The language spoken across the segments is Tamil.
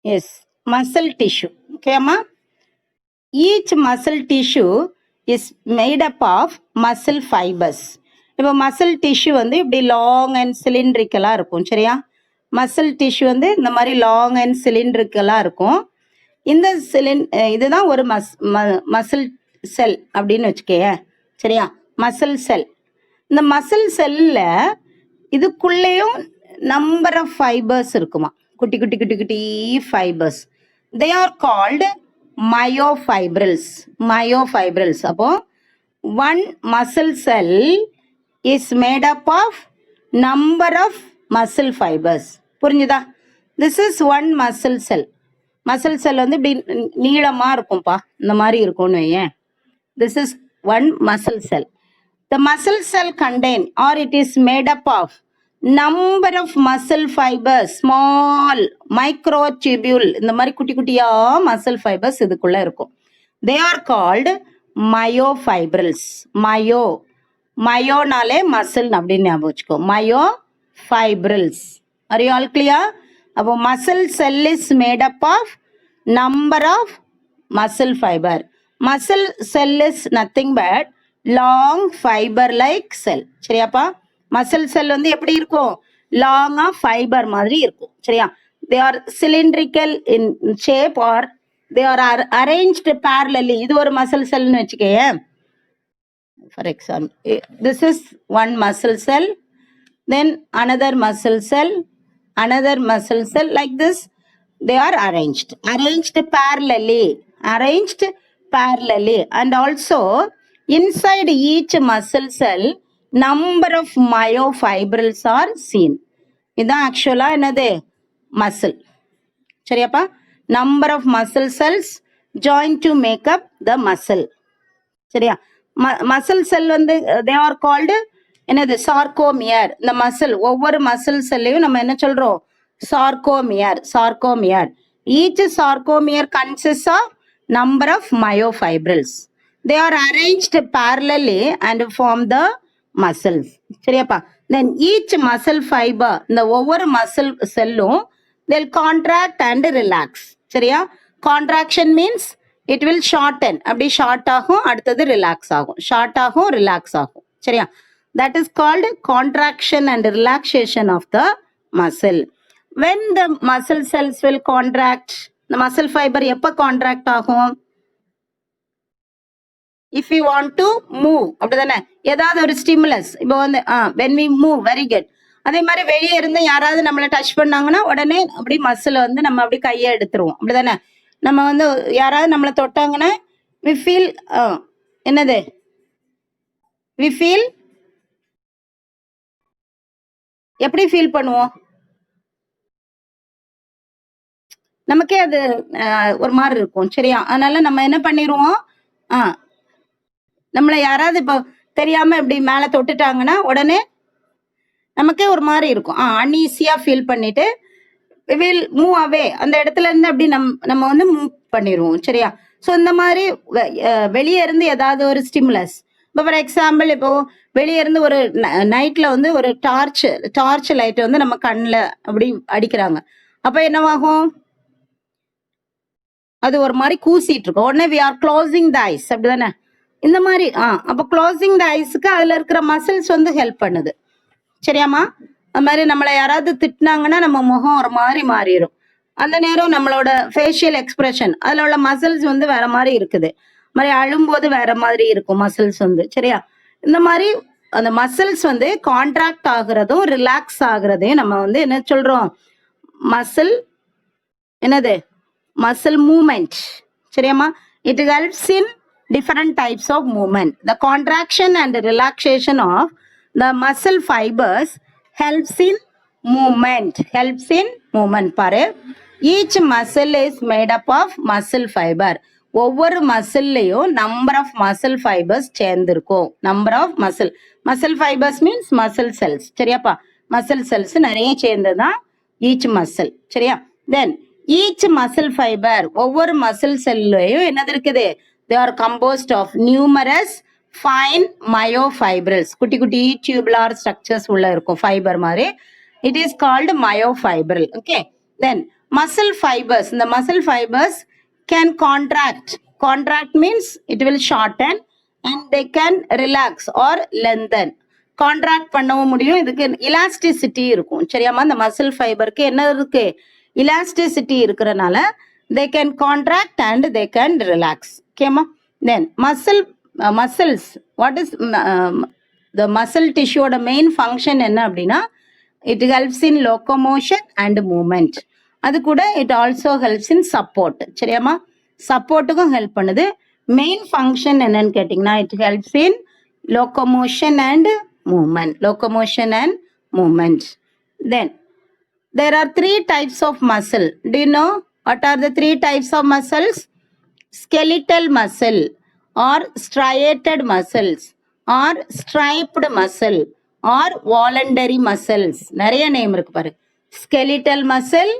Yes, muscle tissue. Okay, amma? Each muscle tissue is made up of muscle fibers. இப்போ மசில் டிஷ்யூ வந்து இப்படி லாங் அண்ட் சிலிண்ட்ரிக்கலாக இருக்கும் சரியா. மசில் டிஷ்யூ வந்து இந்த மாதிரி லாங் அண்ட் சிலிண்ட்ரிக்கலாக இருக்கும். இந்த இதுதான் ஒரு மசில் செல் அப்படின்னு வச்சுக்கேன் சரியா. மசில் செல். இந்த மசில் செல்லில் இதுக்குள்ளேயும் நம்பர் ஆஃப் ஃபைபர்ஸ் இருக்குமா, குட்டி குட்டி குட்டி குட்டி fibres. They are called myofibrils. Myofibrils. அப்போ one muscle cell is made up of number of muscle fibers. புரிஞ்சுதா? This is one muscle cell. muscle cell வந்து இப்படி நீளமா இருக்கும்பா, இந்த மாதிரி இருக்கும்னு வையேன். This is one muscle cell. The muscle cell contain or it is made up of number of muscle fibers, small microtubule, இந்த மாதிரி குட்டி குட்டியா muscle fibers இதுக்குள்ள இருக்கும். They are called myofibrils. மயோனாலே muscle அப்படின்னு ஞாபகம் வச்சுக்கோ. myofibrils. Are you all clear? அப்போ muscle cell is made up of number of muscle fiber. Muscle cell is nothing but long fiber like cell. சரியாப்பா? மசில் செல் வந்து எப்படி இருக்கும், லாங்கா ஃபைபர் மாதிரி இருக்கும் சரியா. They are cylindrical in shape are they are arranged parallelly. இது ஒரு மசில் செல்னு வச்சுக்கேயே. For example this is one muscle cell, then another muscle cell, another muscle cell, like this they are arranged parallelly, and also inside each muscle cell number of myofibrils are seen. இதான் ஆக்சுவலா என்னது, மசில் சரியாப்பா. Number of muscle cells join to make up the muscle சரியா. மசில் செல் வந்து தே ஆர் கால்டு என்னது, சார்கோமியர். இந்த மசில் ஒவ்வொரு மசில் செல்லையும் நம்ம என்ன சொல்றோம், sarcomere. Each sarcomere consist of number of myofibrils. They are arranged parallelly and form the muscles சரியாப்பா. then each muscle fiber, இந்த ஒவ்வொரு மசில் செல்லும் they'll contract and relax சரியா. contraction means it will shorten, அப்படி ஷார்ட் ஆகும், அடுத்தது ரிலாக்ஸ் ஆகும், ஷார்ட் ஆகும், ரிலாக்ஸ் ஆகும் சரியா. that is called contraction and relaxation of the muscle. when the muscle cells will contract, the muscle fiber எப்ப contract ஆகும், if you want to move அப்படிதானே, ஏதாவது ஒரு ஸ்டிமுலஸ். இப்போ வந்து when we move, very good. அதே மாதிரி வெளியே இருந்து யாராவது நம்மளை டச் பண்ணாங்கன்னா உடனே அப்படி மசில் வந்து நம்ம அப்படி கையை எடுத்துருவோம் அப்படிதானே. நம்ம வந்து யாராவது நம்மளை தொட்டாங்கன்னா we feel என்னது, we feel எப்படி ஃபீல் பண்ணுவோம், நமக்கே அது ஒரு மாதிரி இருக்கும் சரியா. அதனால நம்ம என்ன பண்ணிடுவோம், நம்மளை யாராவது இப்போ தெரியாம இப்படி மேலே தொட்டுட்டாங்கன்னா உடனே நமக்கே ஒரு மாதிரி இருக்கும், அன்ஈஸியா ஃபீல் பண்ணிட்டு வில் மூவ் அவே, அந்த இடத்துல இருந்து அப்படி நம்ம வந்து மூவ் பண்ணிடுவோம் சரியா. ஸோ இந்த மாதிரி வெளியே இருந்து ஏதாவது ஒரு ஸ்டிமுலஸ், இப்போ ஃபார் எக்ஸாம்பிள் இப்போ வெளியே இருந்து ஒரு நைட்ல வந்து ஒரு டார்ச் லைட் வந்து நம்ம கண்ணில் அப்படி அடிக்கிறாங்க, அப்போ என்னவாகும், அது ஒரு மாதிரி கூசிட்டு இருக்கும், உடனே we are closing the eyes அப்படிதானே. இந்த மாதிரி அப்போ க்ளோசிங் த ஐஸுக்கு அதுல இருக்கிற மசில்ஸ் வந்து ஹெல்ப் பண்ணுது சரியாமா. அது மாதிரி நம்மளை யாராவது திட்டினாங்கன்னா நம்ம முகம் ஒரு மாதிரி மாறிடும், அந்த நேரம் நம்மளோட ஃபேஷியல் எக்ஸ்பிரஷன் அதுல உள்ள மசில்ஸ் வந்து வேற மாதிரி இருக்குது, மாதிரி அழும்போது வேற மாதிரி இருக்கும் மசில்ஸ் வந்து சரியா. இந்த மாதிரி அந்த மசில்ஸ் வந்து கான்ட்ராக்ட் ஆகுறதும் ரிலாக்ஸ் ஆகுறதையும் நம்ம வந்து என்ன சொல்றோம், மசில் என்னது, மசில் மூமெண்ட் சரியாமா. It helps in different types of movement. The contraction and the relaxation of the muscle fibers helps in movement. பாரு, each muscle is made up of muscle fiber. ஒவ்வொரு மசில்லையும் நம்பர் ஆஃப் மசில் ஃபைபர்ஸ் சேர்ந்திருக்கும். Number of muscle fibres means muscle cells சரியாப்பா. மசில் செல்ஸ் நிறைய சேர்ந்ததுதான் ஈச் மசில் சரியா. தென் ஈச் மசில் ஃபைபர், ஒவ்வொரு மசில் செல்லையும் என்னது இருக்குது, they are composed of numerous fine myofibrils. குட்டி குட்டி tubular structures உள்ள இருக்கும் ஃபைபர் மாதிரி. It is called myofibril. Okay. Then muscle fibers, the muscle fibers can contract means it will shorten and they can relax or lengthen. Contract பண்ணவும் முடியும், இதுக்கு இலாஸ்டிசிட்டி இருக்கும். சரியாமா? இந்த மசில் ஃபைபருக்கு என்ன இருக்கு? இலாஸ்டிசிட்டி இருக்கிறனால they can contract and they can relax. ஓகேமா? then muscles, what is the muscle tissue ஓட மெயின் ஃபங்க்ஷன் என்ன அப்படின்னா, it helps in locomotion and movement. அது கூட it also helps in support. சரியாமா? சப்போர்ட்டுக்கும் ஹெல்ப் பண்ணுது. மெயின் ஃபங்க்ஷன் என்னன்னு கேட்டிங்கன்னா, it helps in locomotion and movement. Then there are 3 types of muscle. Do you know what are the 3 types of muscles? Skeletal muscle or striated muscles or striped muscle or voluntary muscles. நிறைய நேம் இருக்கு பாரு. skeletal muscle,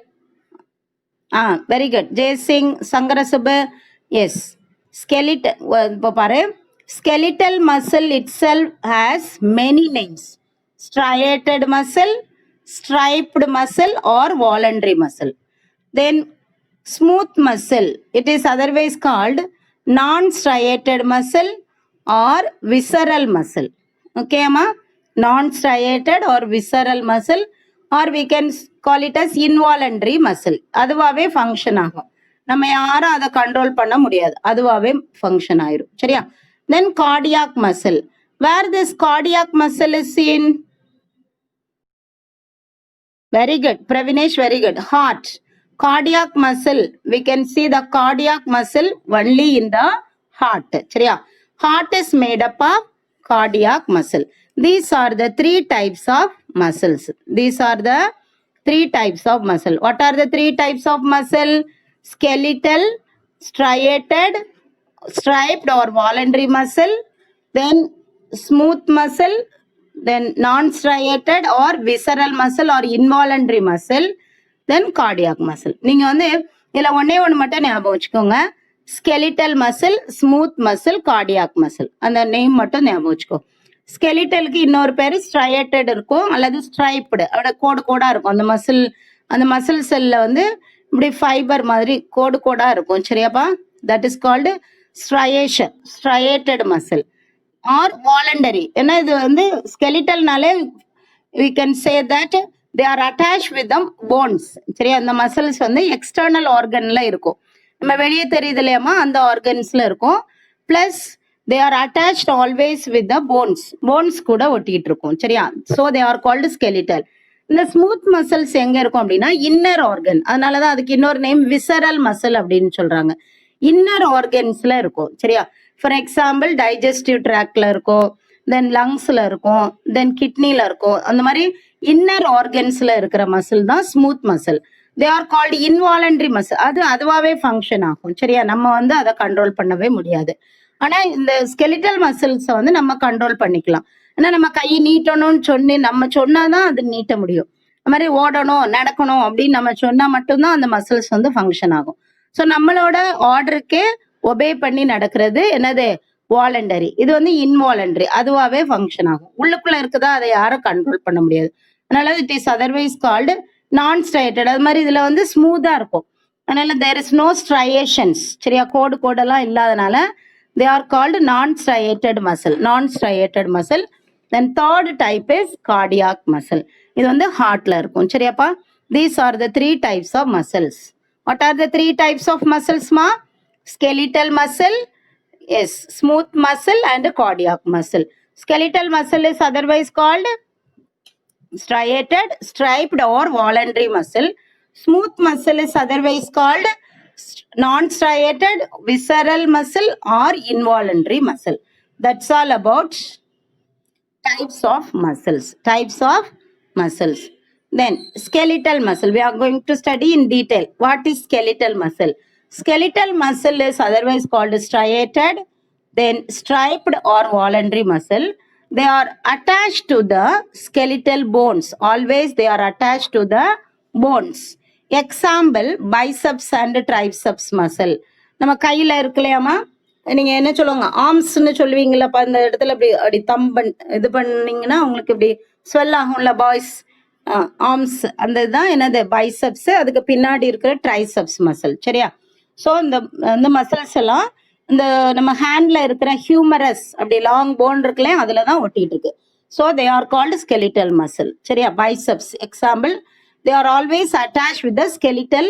very good. Jay Singh, Sangarasubba, yes. Skeletal, இப்போ பாரு. Skeletal muscle itself has many names. Striated muscle, striped muscle or voluntary muscle. Then smooth muscle, it is otherwise called non-striated muscle or visceral muscle. Okay amma? Non-striated or visceral muscle, or we can call it as involuntary muscle. அதுவாவே ஃபங்க்ஷன் ஆகும். நம்ம யாரும் அதை கண்ட்ரோல் பண்ண முடியாது, அதுவாவே ஃபங்க்ஷன் ஆயிரும். சரியா? then cardiac muscle, where this cardiac muscle is seen? Very good, Pravinesh, very good. Heart, cardiac muscle, we can see the cardiac muscle only in the heart. சரியா? heart is made up of cardiac muscle. These are the 3 types of muscles. These are the 3 types of muscle. What are the 3 types of muscle? Skeletal, striated, striped or voluntary muscle, then smooth muscle, then non-striated or visceral muscle or involuntary muscle, then cardiac muscle. நீங்க வந்து இதுல ஒண்ணே ஒண்ணு மட்டும் ஞாபகம் வச்சுக்கோங்க. skeletal muscle, smooth muscle, cardiac muscle. அந்த நேம் மட்டும் ஞாபகம் வச்சுக்கோ. ஸ்கெலிட்டலுக்கு இன்னொரு பேரு ஸ்ட்ரையேட்டட் இருக்கும் அல்லது ஸ்ட்ரைப்டு, அதோட கோடு கோடா இருக்கும். அந்த மசில் செல்ல வந்து இப்படி ஃபைபர் மாதிரி கோடு கோடா இருக்கும். சரியாப்பா? That is called striated muscle or voluntary. ஏன்னா இது வந்து ஸ்கெலிட்டல்னாலே we can say that they are attached with the bones. சரியா? அந்த மசில்ஸ் வந்து எக்ஸ்டர்னல் ஆர்கன்ல இருக்கும். நம்ம வெளியே தெரியுது இல்லையாமா, அந்த ஆர்கன்ஸ்ல இருக்கும். Plus they are attached always with the bones கூட ஒட்டிட்டு இருக்கும். சரியா? so they are called skeletal. இந்த ஸ்மூத் மசில்ஸ் எங்க இருக்கும் அப்படின்னா இன்னர் ஆர்கன், அதனாலதான் அதுக்கு இன்னொரு நேம் விசரல் மசில் அப்படின்னு சொல்றாங்க. இன்னர் ஆர்கன்ஸ்ல இருக்கும். சரியா? ஃபார் எக்ஸாம்பிள் டைஜஸ்டிவ் ட்ராக்ல இருக்கும், தென் லங்ஸ்ல இருக்கும், தென் கிட்னில இருக்கும். அந்த மாதிரி இன்னர் ஆர்கன்ஸ்ல இருக்கிற மசில் தான் smooth muscle. They are called involuntary muscle. அதுவாவே ஃபங்க்ஷன் ஆகும். சரியா? நம்ம வந்து அதை கண்ட்ரோல் பண்ணவே முடியாது. ஆனா இந்த ஸ்கெலிட்டல் மசில்ஸை வந்து நம்ம கண்ட்ரோல் பண்ணிக்கலாம். ஏன்னா நம்ம கையை நீட்டணும்னு நம்ம சொன்னாதான் அது நீட்ட முடியும். அது மாதிரி ஓடணும் நடக்கணும் அப்படின்னு நம்ம சொன்னா மட்டும்தான் அந்த மசில்ஸ் வந்து ஃபங்க்ஷன் ஆகும். ஸோ நம்மளோட ஆர்டருக்கே ஒபே பண்ணி நடக்கிறது என்னது? வாலண்டரி. இது வந்து இன்வாலண்டரி, அதுவாவே ஃபங்க்ஷன் ஆகும். உள்ளுக்குள்ள இருக்குதா, அதை யாரும் கண்ட்ரோல் பண்ண முடியாது. அதனால இட் இஸ் அதர்வைஸ் கால்டு நான் ஸ்ட்ரைட்டட். அது மாதிரி இதுல வந்து ஸ்மூத்தா இருக்கும். அதனால தேர் இஸ் நோ ஸ்ட்ரையேஷன்ஸ். சரியா? கோடெல்லாம் இல்லாதனால they are called non-striated muscle. Then third type is cardiac muscle. இது வந்து ஹார்ட்ல இருக்கும். சரியாப்பா? These are the 3 types of muscles. What are the 3 types of muscles ma? Skeletal muscle, yes, smooth muscle and cardiac muscle. Skeletal muscle is otherwise called striated, striped or voluntary muscle. Smooth muscle is otherwise called non-striated, visceral muscle or involuntary muscle. That's all about types of muscles. Then skeletal muscle, we are going to study in detail. What is skeletal muscle? Skeletal muscle is otherwise called striated, then striped or voluntary muscle. They are attached to the skeletal bones. Always they are attached to the bones. Example biceps and triceps muscle. நம்ம கையில இருக்குல்லையாமா, நீங்க என்ன சொல்லுவாங்க, ஆர்ம்ஸ்ன்னு சொல்லுவீங்களப்பா. அந்த இடத்துல இப்படி அப்படி இது பண்ணீங்கன்னா உங்களுக்கு இப்படி ஸ்வெல் ஆகும்ல பாய்ஸ். ஆர்ம்ஸ் அந்த இதுதான் என்னது பைசப்ஸ், அதுக்கு பின்னாடி இருக்கிற ட்ரைசெப்ஸ் மசில். சரியா? ஸோ இந்த மசில்ஸ் எல்லாம் இந்த நம்ம ஹேண்ட்ல இருக்கிற ஹியூமரஸ் அப்படி லாங் போன் இருக்குல்ல அதுல தான் ஒட்டிட்டு இருக்கு. So they are called skeletal muscle. சரியா? Biceps example, they are always attach with the skeletal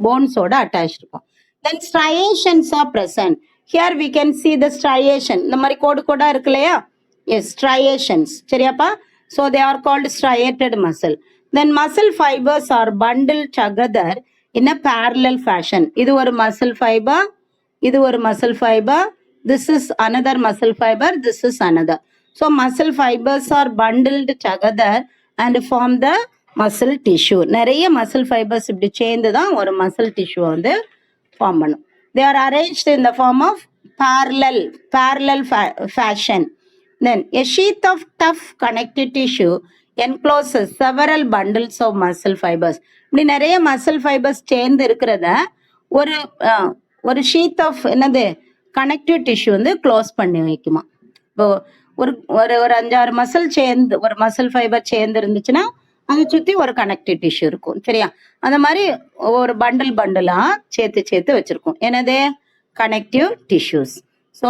போன்ஸோட அட்டாச் இருக்கும். Then striations are present. Here we can see the striation. இந்த மாதிரி கோடு கோடா இருக்கு இல்லையா? Yes, striations. சரியாப்பா? So they are called striated muscle. Then muscle fibers are bundled together in a parallel fashion. இது ஒரு muscle fiber, இது ஒரு muscle fiber, this is another muscle fiber, this is another. So muscle fibers are bundled together and form the muscle tissue. நிறைய muscle fibers இப்படி சேர்ந்து தான் ஒரு muscle tissue வந்து form பண்ணும். They are arranged in the form of parallel fashion. Then a sheath of tough connective tissue encloses several bundles of muscle fibers. இப்படி நிறைய மசில் ஃபைபர்ஸ் சேர்ந்து இருக்கிறத ஒரு ஷீத் ஆஃப் என்னது கனெக்டிவ் டிஷ்யூ வந்து க்ளோஸ் பண்ணி வைக்குமா. இப்போ ஒரு ஒரு ஒரு 5-6 மசில் சேர்ந்து ஒரு மசில் ஃபைபர் சேர்ந்து இருந்துச்சுன்னா அதை சுற்றி ஒரு கனெக்டிவ் டிஷ்யூ இருக்கும். சரியா? அந்த மாதிரி ஒரு பண்டிலா சேர்த்து வச்சிருக்கோம். என்னது connective tissues. So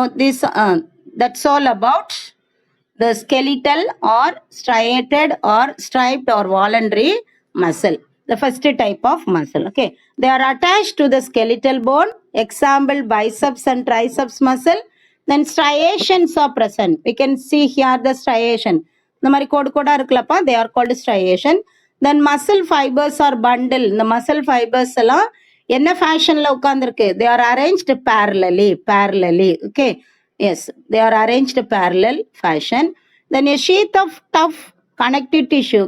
that's all about the skeletal or striated or striped or voluntary muscle, the first type of muscle. Okay, they are attached to the skeletal bone, example biceps and triceps muscle. Then striations are present. We can see here the striation. இந்த மாதிரி கோடா இருக்குல்லப்பா, they are called striation. Then muscle fibers are bundled. இந்த muscle fibers எல்லாம் என்ன ஃபேஷன்ல உட்கார்ந்துருக்கு? they are arranged parallelly. Okay, yes, they are arranged parallel fashion. Then a sheath of tough connective tissue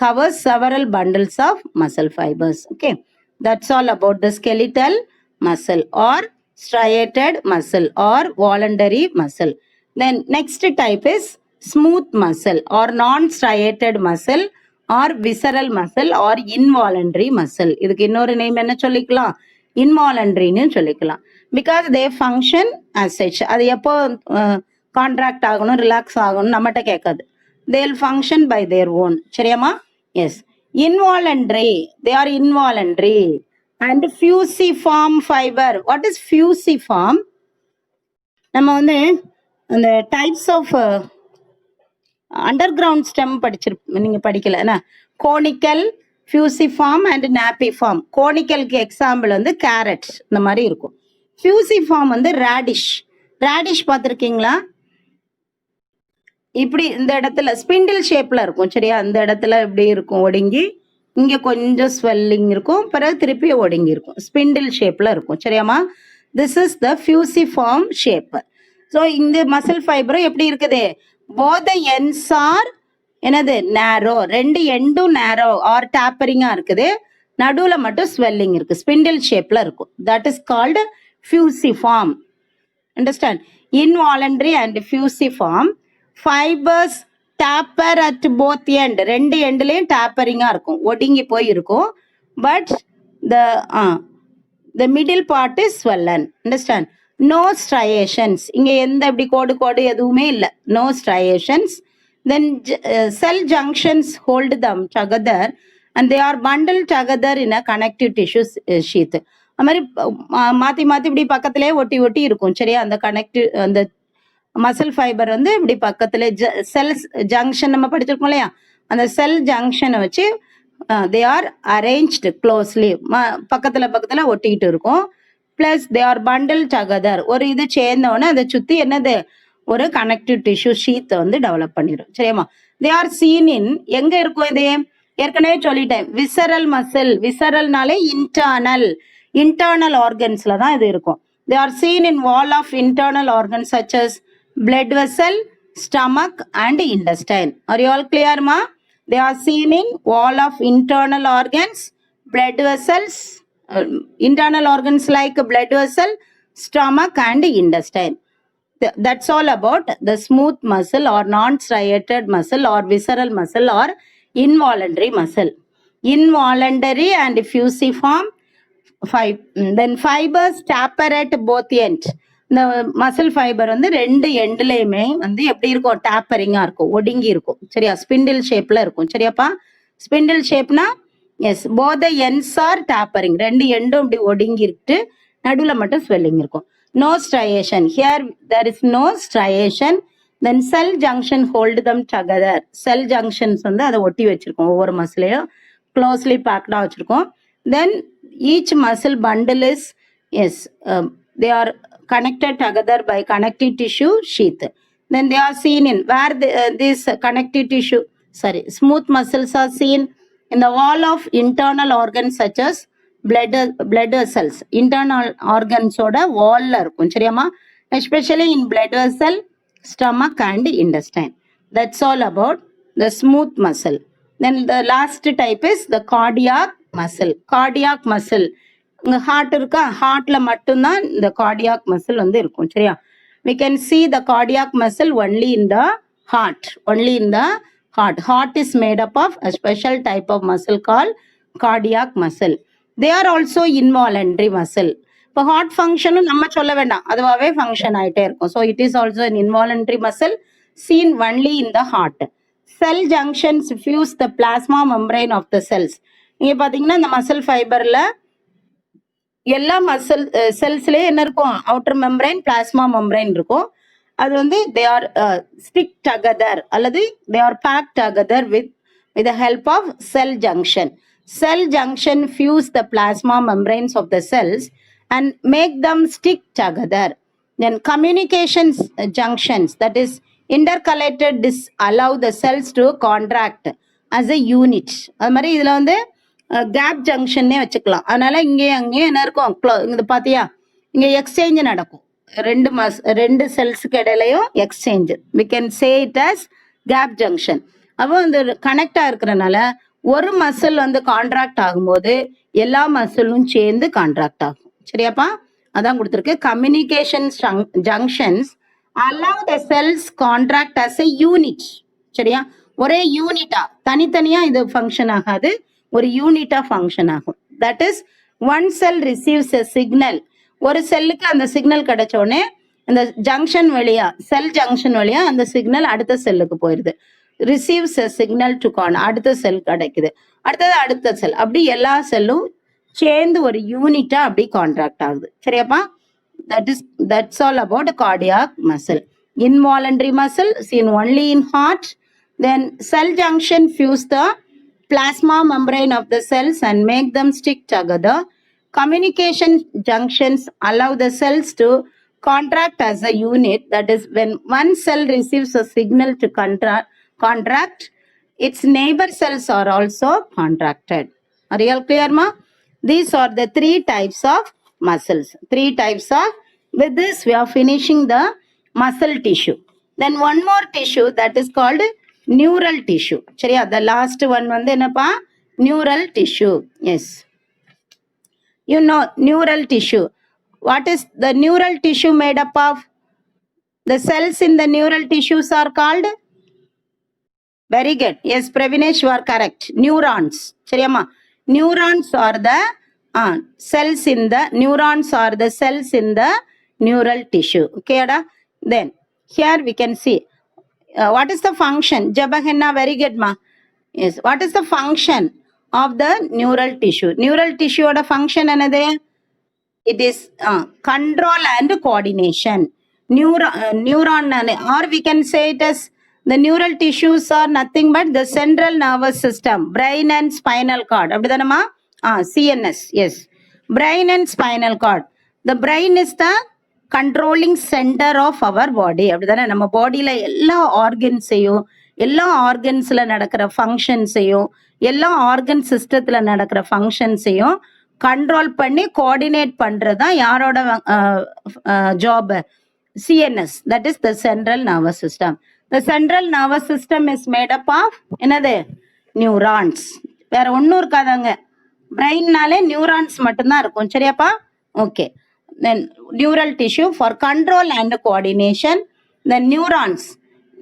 covers several bundles of muscle fibers. Okay, that's all about the skeletal muscle or striated muscle or voluntary muscle. Then next type is smooth muscle or non-striated muscle or visceral muscle or involuntary muscle. இதுக்கு இன்னொரு நேம் என்ன சொல்லிக்கலாம்? இன்வாலண்டரின்னு சொல்லிக்கலாம். Because they function as such. அது எப்போ கான்ட்ராக்ட் ஆகணும் ரிலாக்ஸ் ஆகணும் நம்மகிட்ட கேட்காது. They will function by their own. சரியாம்மா? Yes. Involuntary, they are involuntary. And fusiform fibre. What is fusiform? நம்ம வந்து அந்த types of underground stem நீங்கள் படிக்கல என்ன? Conical, fusiform and napiform. கோனிக்கலுக்கு எக்ஸாம்பிள் வந்து கேரட் இந்த மாதிரி இருக்கும். ஃபியூசிஃபார்ம் வந்து ரேடிஷ் பார்த்துருக்கீங்களா? இப்படி இந்த இடத்துல ஸ்பிண்டில் ஷேப்ல இருக்கும். சரியா? இந்த இடத்துல இப்படி இருக்கும் ஒடுங்கி, இங்கே கொஞ்சம் ஸ்வெல்லிங் இருக்கும், பிறகு திருப்பி ஒடுங்கி இருக்கும், ஸ்பிண்டில் ஷேப்ல இருக்கும். சரியாமா? This is the fusiform shape. So இந்த மசில் ஃபைபரும் எப்படி இருக்குது? போத் எண்ட்ஸ் ஆர் என்னது நேரோ, ரெண்டு எண்டும் நேரோ ஆர் டேப்பரிங்கா இருக்குது, நடுவில் மட்டும் ஸ்வெல்லிங் இருக்கு, ஸ்பிண்டில் ஷேப்ல இருக்கும். That is called fusiform. Understand? Involuntary and fusiform fibres taper at both end. ரெண்டு எண்ட்லயும் டேப்பரிங்கா இருக்கும், ஒடுங்கி போய் இருக்கும். But the middle part is swollen. Understand? No striations. இங்க எந்த இப்படி கோடு எதுவுமே இல்லை. No striations. Then cell junctions hold them together and they are bundled together in a connective tissue sheath. அது மாதிரி மாற்றி இப்படி பக்கத்திலே ஒட்டி இருக்கும். சரியா? அந்த அந்த மசில் ஃபைபர் வந்து இப்படி பக்கத்திலே செல் ஜங்ஷன் நம்ம படிச்சிருக்கோம் இல்லையா? அந்த செல் ஜங்ஷனை வச்சு தே ஆர் அரேஞ்ச்டு க்ளோஸ்லி, பக்கத்தில் ஒட்டிக்கிட்டு இருக்கும். Plus they are bundle together. ஒரு இது சேர்ந்தோடனே அதை சுற்றி என்னது ஒரு கனெக்டிவ் டிஷ்யூ ஷீத்தை வந்து டெவலப் பண்ணிடும். சரியாமா? தே ஆர் சீன் இன் எங்கே இருக்கும்? இது ஏற்கனவே சொல்லிட்டேன், விசரல் மசில். விசரல்னாலே இன்டர்னல் ஆர்கன்ஸ்ல தான் இது இருக்கும். They are seen in wall of internal organs such as blood vessel, stomach and intestine. Are you all clear, ma? They are seen in wall of internal organs, blood vessels, internal organs like blood vessel, stomach and intestine. That's all about the smooth muscle or non-striated muscle or visceral muscle or involuntary muscle. Involuntary and fusiform, then fibers taper at both ends. இந்த மசில் ஃபைபர் வந்து ரெண்டு எண்ட்லயுமே வந்து எப்படி இருக்கும், டேப்பரிங்கா இருக்கும், ஒடுங்கி இருக்கும். சரியா, ஸ்பிண்டில் ஷேப்ல இருக்கும். சரியாப்பா, ஸ்பிண்டில் ஷேப்னா yes, both the ends are tapering, ரெண்டு எண்டும் இப்படி ஒடுங்கி இருக்கு, நடுவுல மட்டும் ஸ்வெல்லிங் இருக்கும். No striation, here there is no striation. Then cell junction hold them together, cell junctions வந்து அதை ஒட்டி வச்சிருக்கோம், ஒவ்வொரு மசிலையும் க்ளோஸ்லி பேக்டா வச்சிருக்கோம். Then each muscle bundle is yes, they are connected together by connective tissue sheath. Then they are seen in where this connective tissue, smooth muscles are seen in the wall of internal organs such as blood vessels. Internal organs oda wall la irukum. Seriyama, especially in blood vessel, stomach and intestine. That's all about the smooth muscle. Then the last type is the cardiac muscle. Cardiac muscle, இங்க ஹார்ட் இருக்கா, ஹார்ட்ல மட்டும்தான் இந்த கார்டியாக் மசில் வந்து இருக்கும். சரியா, we can see the cardiac muscle only in the heart, only in the heart. Heart is made up of a special type of muscle called cardiac muscle. They are also involuntary muscle. இப்போ ஹார்ட் ஃபங்க்ஷனும் நம்ம சொல்ல வேண்டாம், அதுவாகவே ஃபங்க்ஷன் ஆகிட்டே இருக்கும். So it is also an involuntary muscle seen only in the heart. Cell junctions fuse the plasma membrane of the cells. இங்கே பார்த்தீங்கன்னா இந்த மசில் ஃபைபரில் எல்லா மசில் செல்ஸ்லேயே என்ன இருக்கும், அவுட்டர் மெம்பரைன், பிளாஸ்மா மெம்பரைன் இருக்கும். அது வந்து தே ஆர் ஸ்டிக் டகதர் அல்லது they are pack together with the help of cell junction. Cell junction fuse the plasma membranes of the cells and make them stick together. Then communications junctions, that is intercalated discs, allow the cells to contract as a unit. அது மாதிரி இதில் வந்து கேப் ஜங்ஷன்னே வச்சுக்கலாம். அதனால இங்கே அங்கேயும் என்ன இருக்கும், இது பார்த்தியா, இங்கே எக்ஸ்சேஞ்சு நடக்கும், ரெண்டு செல்ஸுக்கு இடையிலையும் exchange. We can say it as gap junction. அப்போ இந்த கனெக்டாக இருக்கிறனால ஒரு மசில் வந்து கான்ட்ராக்ட் ஆகும்போது எல்லா மசிலும் சேர்ந்து கான்ட்ராக்ட் ஆகும். சரியாப்பா, அதான் கொடுத்துருக்கு. Communication junctions allow the cells contract as a unit. சரியா, ஒரே யூனிட்டா, தனித்தனியா இது ஃபங்க்ஷன் ஆகாது, ஒரு யூனிட்டா ஃபங்க்ஷன் ஆகும். That is one sell receives a signal. ஒரு செல்லுக்கு அந்த சிக்னல் கிடைச்ச உடனே அந்த ஜங்ஷன் வழியா, செல் ஜங்ஷன் வழியா அந்த சிக்னல் அடுத்த செல்லுக்கு போயிடுது. ரிசீவ்ஸ் எ சிக்னல் டு அடுத்த செல் கிடைக்குது, அடுத்தது அடுத்த செல், அப்படி எல்லா செல்லும் சேர்ந்து ஒரு யூனிட்டா அப்படி கான்ட்ராக்ட் ஆகுது. சரியாப்பா, that's all about the cardiac muscle. Involuntary muscle seen only in heart. Then cell junction fuse the plasma membrane of the cells and make them stick together. Communication junctions allow the cells to contract as a unit. That is, when one cell receives a signal to contract, its neighbor cells are also contracted. Are you all clear, ma? These are the three types of muscles. Three types of, with this we are finishing the muscle tissue. Then one more tissue that is called neural tissue. சரியா, the last one வந்து என்னப்பா, neural tissue. Yes, you know neural tissue. What is the neural tissue made up of? The cells in the neural tissues are called, very good, yes Pravinesh, you are correct, neurons. சரியாமா, neurons are the cells in the, neurons are the cells in the neural tissue. Okay ada? Then here we can see what is the function. Jabahenna, very good ma. Yes, what is the function of the neural tissue? Neural tissue oda function enadhu? It is control and coordination. Neuron, or we can say it as the neural tissues are nothing but the central nervous system, brain and spinal cord. அப்படிதானமா? CNS, yes, brain and spinal cord. The brain is the controlling center of our body. அப்படிதானே, நம்ம பாடியில எல்லா ஆர்கன்ஸையும், எல்லா ஆர்கன்ஸ்ல நடக்கிற ஃபங்க்ஷன்ஸையும், எல்லா ஆர்கன் சிஸ்டத்துல நடக்கிற ஃபங்க்ஷன்ஸையும் கண்ட்ரோல் பண்ணி கோஆர்டினேட் பண்றது தான் யாரோட job? CNS, that is the central nervous system. The central nervous system is made up of என்னது? நியூரான்ஸ். வேற ஒன்றும் இருக்காதாங்க, பிரெயின்னாலே நியூரான்ஸ் மட்டும்தான் இருக்கும். சரியாப்பா, okay. Then neural tissue for control and coordination. The neurons,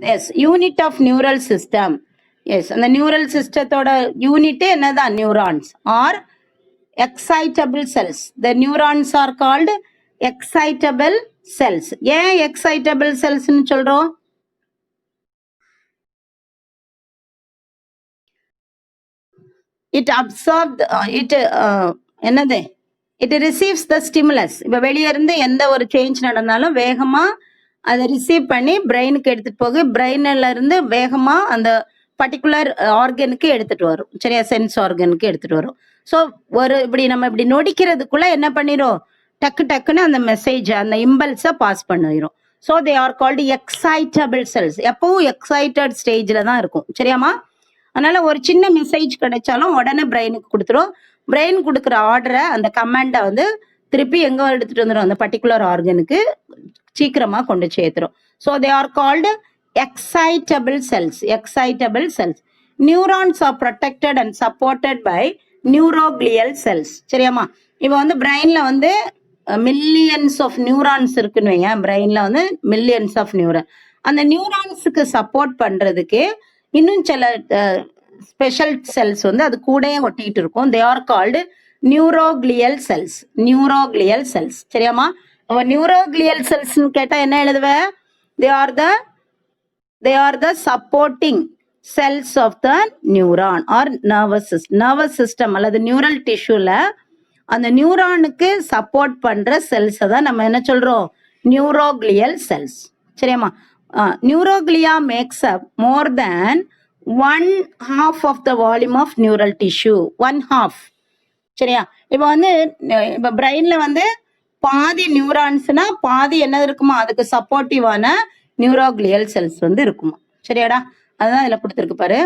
yes, unit of neural system. Yes, அந்த neural systemத்தோட யூனிட் என்னதான்? Neurons. Or excitable cells. The neurons are called excitable cells. ஏன் எக்ஸைட்டபிள் செல்ஸ்ன்னு சொல்றோம்? இட் அப்சார்ப் இட் என்னது இட் ரிசீவ்ஸ் த ஸ்டிமுலஸ். இப்போ வெளியே இருந்து எந்த ஒரு சேஞ்ச் நடந்தாலும் வேகமா அதை ரிசீவ் பண்ணி பிரெயினுக்கு எடுத்துட்டு போக பிரெயின்ல இருந்து வேகமா அந்த பர்டிகுலர் ஆர்கனுக்கு எடுத்துட்டு வரும். சரியா? சென்ஸ் ஆர்கனுக்கு எடுத்துட்டு வரும். ஸோ ஒரு இப்படி நம்ம இப்படி நொடிக்கிறதுக்குள்ள என்ன பண்ணிடும், டக்கு டக்குன்னு அந்த மெசேஜ் அந்த இம்பல்ஸை பாஸ் பண்ணிடும். So they are called excitable cells. எப்பவும் எக்ஸைட்டட் ஸ்டேஜில் தான் இருக்கும். சரியாமா? அதனால ஒரு சின்ன மெசேஜ் கிடைச்சாலும் உடனே பிரெயினுக்கு கொடுத்துரும். பிரெயின் கொடுக்குற ஆர்டரை அந்த கமாண்டை வந்து திருப்பி எங்கே எடுத்துட்டு வந்துடும், அந்த பர்டிகுலர் ஆர்கனுக்கு சீக்கிரமா கொண்டு சேர்த்துரும். So they are called excitable cells. Excitable cells. Neurons are protected and supported by neuroglial cells. சரியாமா? இப்போ வந்து பிரெயின்ல வந்து மில்லியன்ஸ் ஆஃப் நியூரான்ஸ் இருக்குன்னு வைங்க. பிரெயின்ல வந்து மில்லியன்ஸ் ஆஃப் நியூரான். அந்த நியூரான்ஸுக்கு சப்போர்ட் பண்றதுக்கு இன்னும் சில ஸ்பெஷல் செல்ஸ் வந்து அது கூடயே ஒட்டிட்டு இருக்கும். They are called neuroglial cells. Neuroglial cells. சரியாமா? நியூரோக்ளியல் செல்ஸ் கேட்டா என்ன எழுதுவ? They are the supporting cells of the neuron or nervous system அல்லது நியூரல் டிஷ்யூல அந்த நியூரானுக்கு சப்போர்ட் பண்ற செல்ஸை தான் நம்ம என்ன சொல்றோம்? Neuroglial cells. சரியாமா? Neuroglia makes up more than 1/2 of the volume of neural tissue. 1/2. சரியா? இப்போ வந்து இப்போ பிரெயின்ல வந்து பாதி நியூரான்ஸ்னா பாதி என்ன இருக்குமா, அதுக்கு சப்போர்ட்டிவான நியூரோக்ளியல் செல்ஸ் வந்து இருக்குமா. சரியாடா? அதுதான் இதுல கொடுத்துருக்கு பாரு.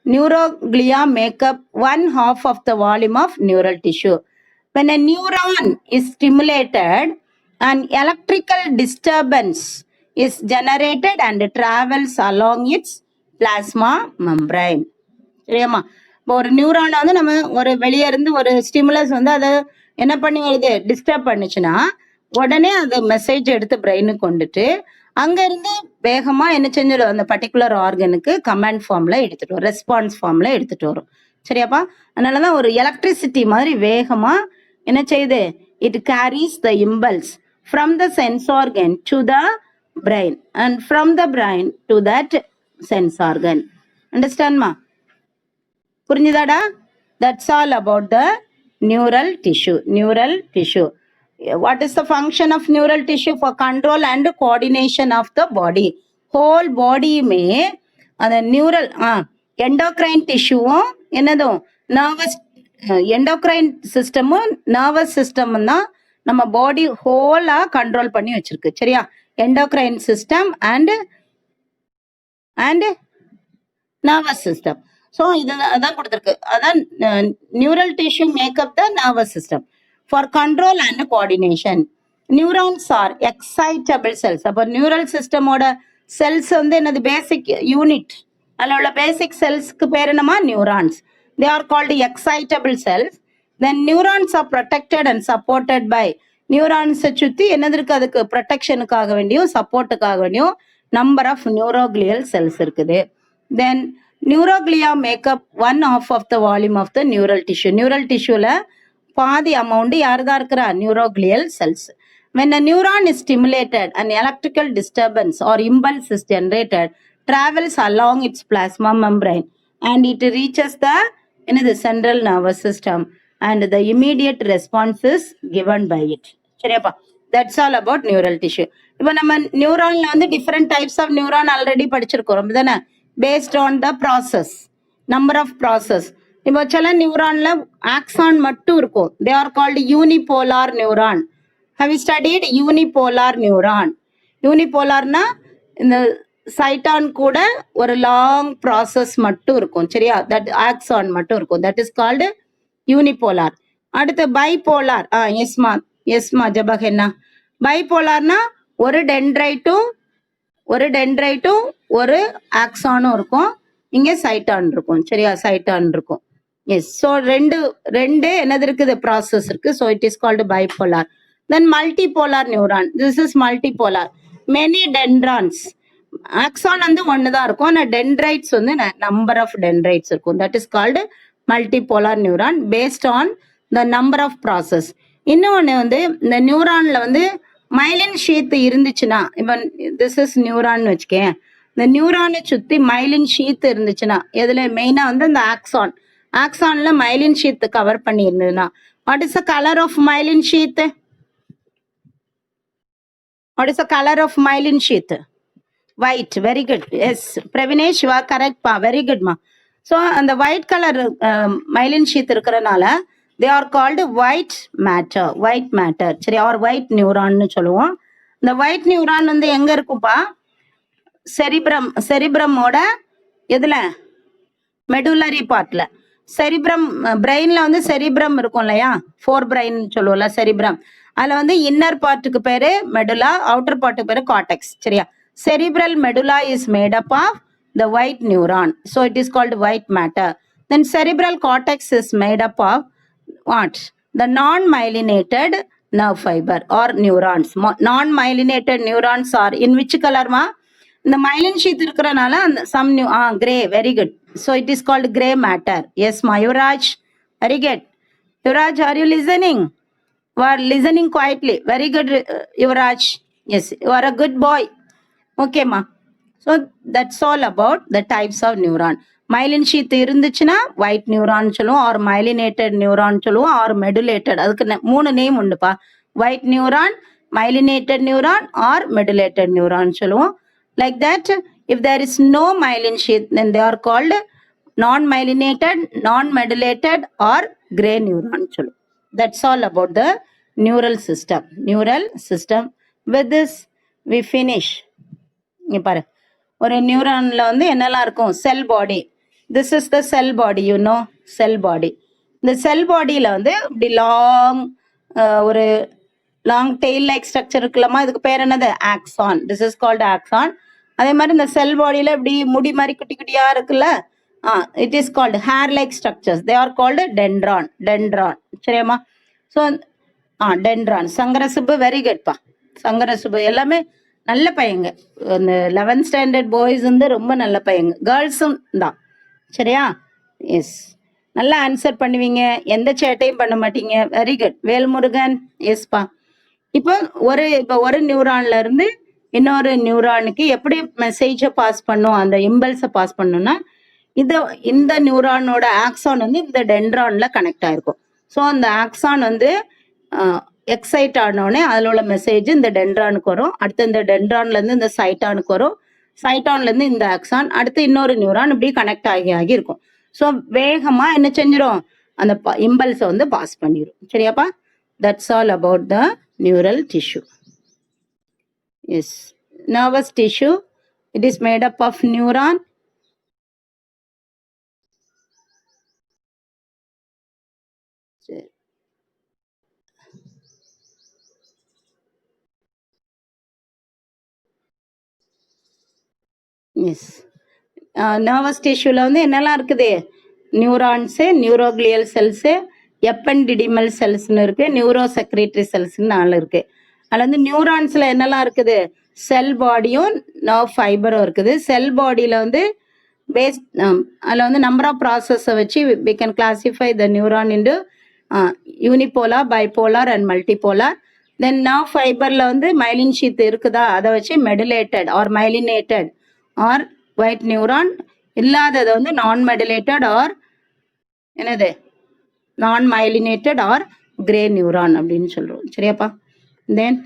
Neuroglia make up 1/2 of the volume of neural tissue. When a neuron is stimulated, an electrical disturbance is generated and travels along its plasma membrane. சரியாமா? இப்போ ஒரு நியூரானை வந்து நம்ம ஒரு வெளியே இருந்து ஒரு ஸ்டிமுலஸ் வந்து அதை என்ன பண்ணி வருது, டிஸ்டர்ப் பண்ணுச்சுன்னா உடனே அந்த மெசேஜ் எடுத்து பிரெயினுக்கு கொண்டுட்டு அங்க இருந்து வேகமா என்ன செஞ்சிடும், அந்த பர்டிகுலர் ஆர்கனுக்கு கமாண்ட் ஃபார்ம்ல எடுத்துட்டு வரும், ரெஸ்பான்ஸ் ஃபார்ம்ல எடுத்துட்டு வரும். சரியாப்பா? அதனாலதான் ஒரு எலக்ட்ரிசிட்டி மாதிரி வேகமா என்ன செய்யுது, it carries the impulse from the sense organ to the brain and from the brain to that sense organ. அண்டர்ஸ்டாண்ட்மா? புரிஞ்சுதாடா? That's all about the neural tissue. Neural tissue. What is the function of neural tissue? For control and coordination of the body. Whole body மே அந்த நியூரல் எண்டோக்ரைன் டிஷ்யூவும் என்னதும் நர்வஸ் எண்டோக்ரைன் சிஸ்டமும் நர்வஸ் சிஸ்டமும் தான் நம்ம பாடி ஹோலா கண்ட்ரோல் பண்ணி வச்சிருக்கு. சரியா? Endocrine system and nervous system. So இது அதான் கொடுத்துருக்கு. அதான் neural tissue make up the nervous system for control and coordination. Neurons are excitable cells. அப்போ நியூரல் சிஸ்டமோட செல்ஸ் வந்து என்னது, பேசிக் யூனிட். அதில் உள்ள பேசிக் செல்ஸ்க்கு பேர் என்னமா, neurons. They are called excitable cells. Then neurons are protected and supported by. நியூரான்ஸை சுற்றி என்னது இருக்கு, அதுக்கு ப்ரொடெக்ஷனுக்காக வேண்டியும் சப்போர்ட்டுக்காக வேண்டியும் நம்பர் ஆஃப் நியூரோக்ளியல் செல்ஸ் இருக்குது. Then neuroglia make up 1/2 of the volume of the neural tissue. Neural டிஷ்யூல பாதி அமௌண்ட் யாருதான் இருக்கிறா, neuroglial cells. When a neuron is stimulated, an electrical disturbance or impulse is generated, travels along its plasma membrane and it reaches the central nervous system and the immediate response is given by it. சரியாப்பா? That's all about neural tissue. இப்போ நம்ம நியூரான்ல வந்து different types of neuron already படிச்சிருக்கோம் அப்படிதானே, based on the process, number of process. இப்போ சில நியூரான்ல ஆக்சான் மட்டும் இருக்கும். they are called unipolar neuron. have you studied unipolar neuron? யூனிபோலார்னா இந்த சைட்டான் கூட ஒரு லாங் ப்ராசஸ் மட்டும் இருக்கும். சரியா? தட் ஆக்சான் மட்டும் இருக்கும். That is called unipolar. அடுத்து பைபோலார். எஸ்மா ஜபஹென்னா. பைபோலார்னா ஒரு டென்ட்ரைட்டும் ஒரு ஆக்சானும் இருக்கும். இங்க சைட்டான் இருக்கும். சரியா? சைட்டான் இருக்கும். எஸ். ஸோ ரெண்டு என்னது இருக்குது, ப்ராசஸ் இருக்கு. So it is called bipolar. Then multipolar neuron. This is multipolar. Many dendrons. Axon வந்து ஒண்ணுதான் இருக்கும், ஆனால் டென்ட்ரைட்ஸ் வந்து நம்பர் ஆஃப் டென்ட்ரைட்ஸ் இருக்கும். That is called multipolar neuron based on the number of process. இன்னொன்று வந்து இந்த நியூரான்ல வந்து மைலின் ஷீத் இருந்துச்சுன்னா, இப்போ திஸ் இஸ் நியூரான் வச்சுக்கேன். இந்த நியூரானை சுற்றி மைலின் ஷீத் இருந்துச்சுன்னா, எதுல மெயினாக வந்து இந்த ஆக்சான், ஆக்சான்ல மைலின் ஷீத் கவர் பண்ணி இருந்ததுன்னா, what is the colour of myelin sheath? What is the color of myelin sheath? White. Very good. Yes, Pravinesh, you are correct pa. Very good ma. So and the white color myelin sheath இருக்கறனால they are called white matter. White matter. சரி, or white neuron னு சொல்லுவோம். இந்த white neuron வந்து எங்க இருக்குப்பா? செரிப்ரமோட எதுல? மெடுலரி பார்ட்ல. செரிப்ரம் பிரெயின்ல வந்து செரிப்ரம் இருக்கும் இல்லையா? ஃபோர் பிரெயின் சொல்லுவோம்ல செரிப்ரம். அதுல வந்து இன்னர் பார்ட்டுக்கு பேரு மெடுலா, அவுட்டர் பார்ட்டுக்கு பேரு கார்டெக்ஸ். சரியா? Cerebral medulla is made up of the white neuron, so it is called white matter. Then cerebral cortex is made up of what? The non-myelinated nerve fiber or neurons. Non-myelinated neurons are in which color ma? இந்த myelin sheath இருக்கறனால some new gray. Very good. So it is called gray matter. Yes ma. Yuvraj, very good. Yuvraj, are you listening? You are listening quietly. Very good, Yuvraj. Yes, you are a good boy. Okay ma. So that's all about the types of neuron. Myelin sheath இருந்துச்சுன்னா white neuron சொல்லுவோம், or myelinated neuron சொல்லுவோம், or medullated. அதுக்கு மூணு name உண்டுப்பா. white neuron, myelinated neuron, or medullated neuron சொல்லுவோம். Like that, if there is no myelin sheath, then they are called non-myelinated, non-medullated, or gray neuron சொல்லுவோம். That's all about the neural system. Neural system. With this, we finish. இங்க பாரு, ஒரு நியூரான்ல வந்து என்னெல்லாம் இருக்கும்? Cell body. This is the cell body, you know, cell body. இந்த செல் பாடியில் வந்து இப்படி ஒரு லாங் டெய்ல் லைக் ஸ்ட்ரக்சர் இருக்குல்லம்மா, இதுக்கு பேர் என்னது? Axon. This is called axon. அதே மாதிரி இந்த செல் பாடியில் இப்படி முடி மாதிரி குட்டி குட்டியா இருக்குல்ல, it is called hair like structures. They are called dendron. Dendron. சரியாம்மா? So dendron. சங்கரசுப்பு, வெரி குட்பா. சங்கரசுப்பு எல்லாமே நல்ல பையங்க. இந்த 11th ஸ்டாண்டர்ட் பாய்ஸ் வந்து ரொம்ப நல்ல பையங்க. கேர்ள்ஸும் தான். சரியா? எஸ், நல்லா ஆன்சர் பண்ணுவீங்க, எந்த சேட்டையும் பண்ண மாட்டீங்க. Very good. வேல்முருகன், எஸ்பா. இப்போ ஒரு நியூரான்ல இருந்து இன்னொரு நியூரானுக்கு எப்படி மெசேஜை பாஸ் பண்ணும், அந்த இம்பல்ஸை பாஸ் பண்ணணும்னா, இந்த நியூரானோட ஆக்சான் வந்து இந்த டென்ட்ரான்ல கனெக்ட் ஆயிருக்கும். ஸோ அந்த ஆக்சான் வந்து எக்ஸைட் ஆனோடனே அதில் உள்ள மெசேஜ் இந்த டென்ட்ரானுக்கு வரும். அடுத்து இந்த டென்ட்ரான்லேருந்து இந்த சைட்டானுக்கு வரும். சைட்டான்லேருந்து இந்த ஆக்சான், அடுத்து இன்னொரு நியூரான், இப்படி கனெக்ட் ஆகி இருக்கும். ஸோ வேகமாக என்ன செஞ்சிடும்? அந்த இம்பல்ஸை வந்து பாஸ் பண்ணிடும். சரியாப்பா? That's all about the neural tissue. Yes, nervous tissue, it is made up of neuron. சரி, எஸ். நர்வஸ் டிஷ்யூவில் வந்து என்னெல்லாம் இருக்குது? நியூரான்ஸு, நியூரோக்ளியல் செல்ஸு, எப்பென்டிடிமல் செல்ஸ்ன்னு இருக்குது, நியூரோ செக்ரேட்டரி செல்ஸ்ன்னு 4 இருக்குது. அதில் வந்து நியூரான்ஸில் என்னெல்லாம் இருக்குது? செல் பாடியும் நர்வ் ஃபைபரும் இருக்குது. செல் பாடியில் வந்து அதில் வந்து நம்பர் ஆஃப் ப்ராசஸை வச்சு we can classify the neuron into unipolar, bipolar and multipolar. Then nerve ஃபைபரில் வந்து மைலின் ஷீத் இருக்குதா, அதை வச்சு medullated or myelinated or white neuron, இல்லாதது வந்து நான் மெடுலேட்டட் ஆர் என்னது, நான் மைலினேட்டட் ஆர் கிரே நியூரான் அப்படின்னு சொல்கிறோம். சரியாப்பா? Then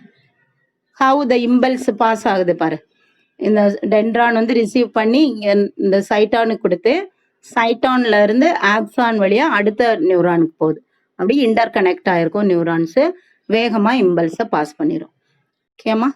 how the impulse pass ஆகுது பாரு. இந்த டென்ட்ரான் வந்து ரிசீவ் பண்ணி இங்கே இந்த சைட்டானுக்கு கொடுத்து, சைட்டான்ல இருந்து ஆக்சான் வழியாக அடுத்த நியூரானுக்கு போகுது. அப்படி இன்டர் கனெக்ட் ஆகிருக்கும் நியூரான்ஸு. வேகமாக இம்பல்ஸை பாஸ் பண்ணிடும். ஓகேம்மா?